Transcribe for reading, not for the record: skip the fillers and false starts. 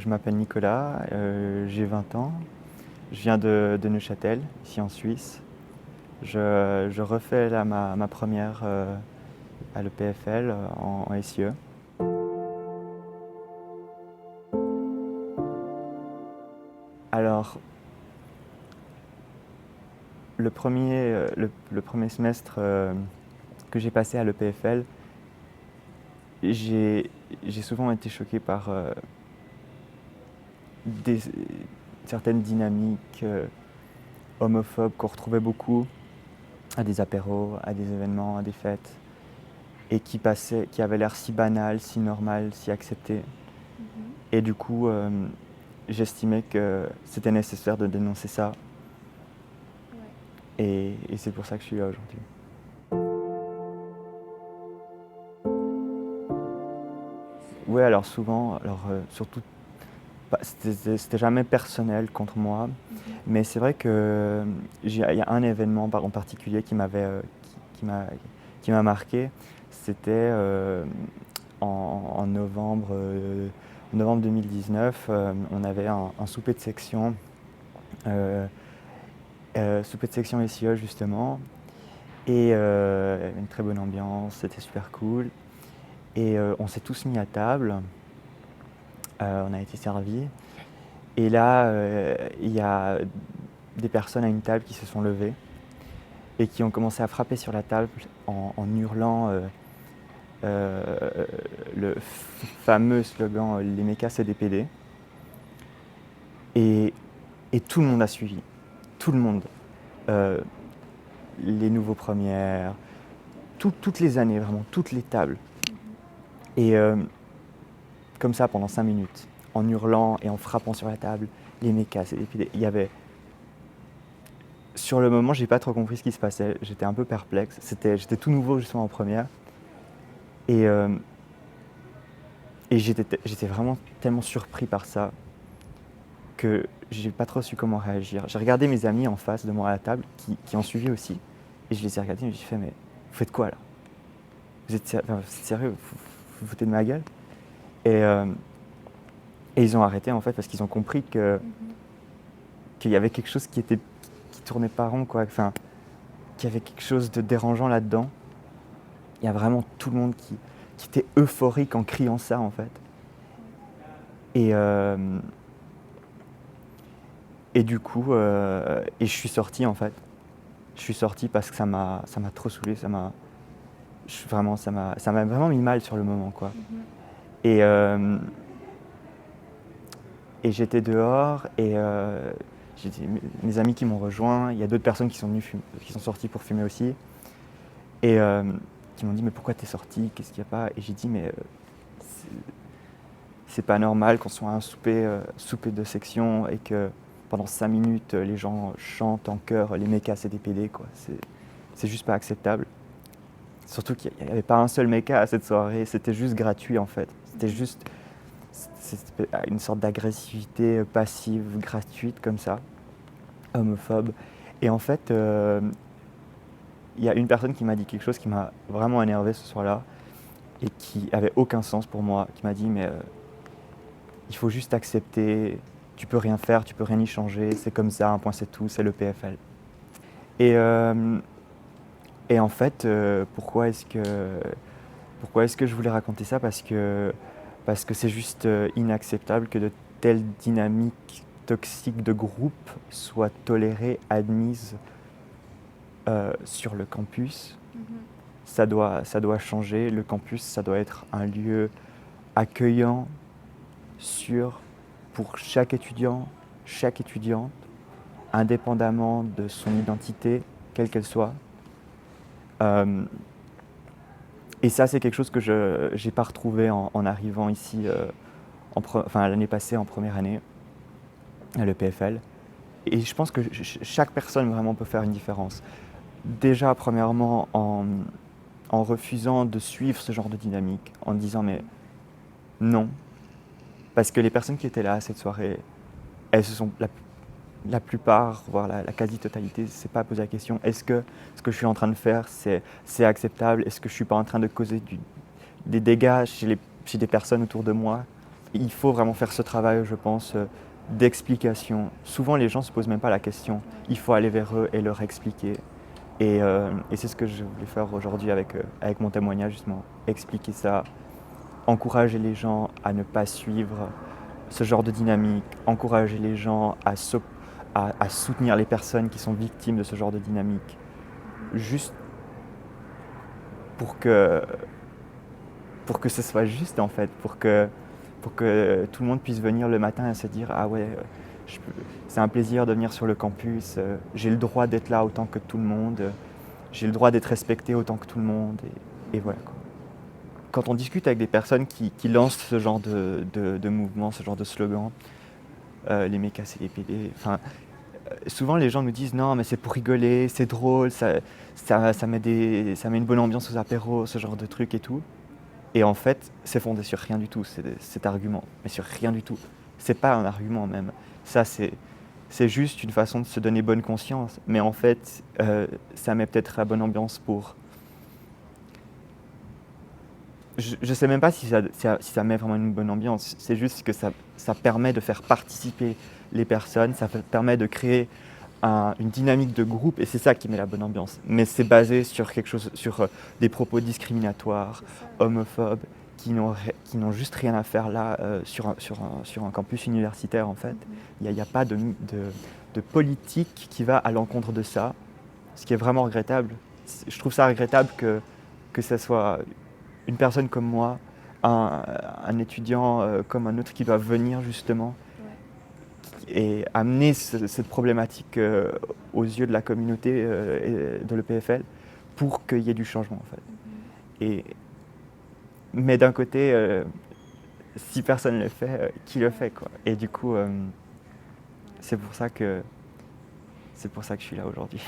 Je m'appelle Nicolas, j'ai 20 ans. Je viens de Neuchâtel, ici en Suisse. Je refais là ma première à l'EPFL en SIE. Alors, le premier semestre que j'ai passé à l'EPFL, j'ai j'ai souvent été choqué par des, certaines dynamiques homophobes qu'on retrouvait beaucoup à des apéros, à des événements, à des fêtes, et qui avaient l'air si banales, si normales, si acceptées. Mhm. Et du coup, j'estimais que c'était nécessaire de dénoncer ça, Ouais. et c'est pour ça que je suis là aujourd'hui. Oui, alors souvent, surtout, c'était jamais personnel contre moi, Mhm. mais c'est vrai que il y a un événement en particulier qui m'a marqué. C'était en novembre 2019, on avait un souper de section, euh, souper de section SIE justement, et une très bonne ambiance, c'était super cool. Et on s'est tous mis à table, on a été servis. Et là, il y a des personnes à une table qui se sont levées et qui ont commencé à frapper sur la table en hurlant euh, le fameux slogan Les mécas c'est des PD. Et, et tout le monde a suivi. Tout le monde. Euh, les nouveaux premières, toutes les années, vraiment, toutes les tables. Mhm. Et comme ça pendant 5 minutes, en hurlant et en frappant sur la table, les mécas c'est des PD. Il y avait Sur le moment, j'ai pas trop compris ce qui se passait. J'étais un peu perplexe. J'étais tout nouveau justement en première. Et, euh, et j'étais vraiment tellement surpris par ça que j'ai pas trop su comment réagir. J'ai regardé mes amis en face de moi à la table qui ont suivi aussi. Et je les ai regardés et j'ai fait, mais vous faites quoi là? Vous êtes sérieux? Vous foutez de ma gueule? et, euh, et ils ont arrêté en fait parce qu'ils ont compris Mhm. qu'il y avait quelque chose qui tournait pas rond, quoi. Enfin, qu'il y avait quelque chose de dérangeant là-dedans. Il y a vraiment tout le monde qui était euphorique en criant ça en fait. Ouais. Et, euh, et du coup, je suis sorti en fait. Je suis sorti parce que ça m'a trop saoulé. Ça m'a vraiment mis mal sur le moment, quoi. Mhm. Et, euh, et j'étais dehors et j'ai mes amis qui m'ont rejoint. Il y a d'autres personnes qui sont sorties pour fumer aussi et qui m'ont dit mais pourquoi t'es sorti? Qu'est-ce qu'il y a pas? Et j'ai dit mais c'est c'est pas normal qu'on soit à un souper de section et que pendant 5 minutes, les gens chantent en chœur les mécas et des PD, quoi. C'est juste pas acceptable. Surtout qu'il n'y avait pas un seul méca à cette soirée, c'était juste gratuit en fait. Mhm. C'était une sorte d'agressivité passive, gratuite comme ça, homophobe. Et en fait, il y a une personne qui m'a dit quelque chose qui m'a vraiment énervé ce soir-là et qui avait aucun sens pour moi, qui m'a dit mais il faut juste accepter, tu peux rien faire, tu peux rien y changer, c'est comme ça, un point c'est tout, c'est le PFL. Et, euh, et en fait, pourquoi est-ce que je voulais raconter ça? Parce que c'est juste inacceptable que de telles dynamiques toxiques de groupe soient tolérées, admises sur le campus. Mhm. Ça doit changer. Le campus, ça doit être un lieu accueillant, sûr, pour chaque étudiant, chaque étudiante, indépendamment de son identité, quelle qu'elle soit. Euh, et ça, c'est quelque chose que je n'ai pas retrouvé en arrivant ici, l'année passée en première année à l'EPFL. Et je pense que chaque personne vraiment peut faire une différence. Déjà, premièrement, en refusant de suivre ce genre de dynamique, en disant mais Mhm. non. Parce que les personnes qui étaient là à cette soirée, elles se sont, la plupart, voire la quasi-totalité, c'est pas poser la question est-ce que ce que je suis en train de faire, c'est acceptable? Est-ce que je suis pas en train de causer des dégâts chez des personnes autour de moi? il faut vraiment faire ce travail, je pense, d'explication. Souvent, les gens ne se posent même pas la question. Il faut aller vers eux et leur expliquer. Et c'est ce que je voulais faire aujourd'hui avec mon témoignage, justement. Expliquer ça, encourager les gens à ne pas suivre ce genre de dynamique, encourager les gens à soutenir les personnes qui sont victimes de ce genre de dynamique, juste pour que, pour que ce soit juste en fait, pour que tout le monde puisse venir le matin et se dire ah ouais, c'est un plaisir de venir sur le campus, j'ai le droit d'être là autant que tout le monde, j'ai le droit d'être respecté autant que tout le monde, et voilà quoi. Quand on discute avec des personnes qui lancent ce genre de mouvement, ce genre de slogan, les mécas c'est les PD, enfin, souvent les gens nous disent non mais c'est pour rigoler, c'est drôle, ça met une bonne ambiance aux apéros, ce genre de trucs et tout. Et en fait, c'est fondé sur rien du tout, cet argument, mais sur rien du tout. C'est pas un argument même. Ça, c'est juste une façon de se donner bonne conscience. Mais en fait, ça met peut-être la bonne ambiance pour... Je sais même pas si ça met vraiment une bonne ambiance. C'est juste que ça permet de faire participer les personnes, permet de créer une dynamique de groupe, et c'est ça qui met la bonne ambiance. Mais c'est basé sur quelque chose, sur des propos discriminatoires, homophobes, qui n'ont juste rien à faire là sur un campus universitaire en fait. Il n'y a pas de politique qui va à l'encontre de ça, ce qui est vraiment regrettable. Je trouve ça regrettable que ce soit une personne comme moi, un étudiant comme un autre qui va venir justement et amener cette problématique aux yeux de la communauté et de l'EPFL pour qu'il y ait du changement en fait. Mais d'un côté, si personne ne le fait, qui le fait quoi. Et du coup, c'est pour ça que je suis là aujourd'hui.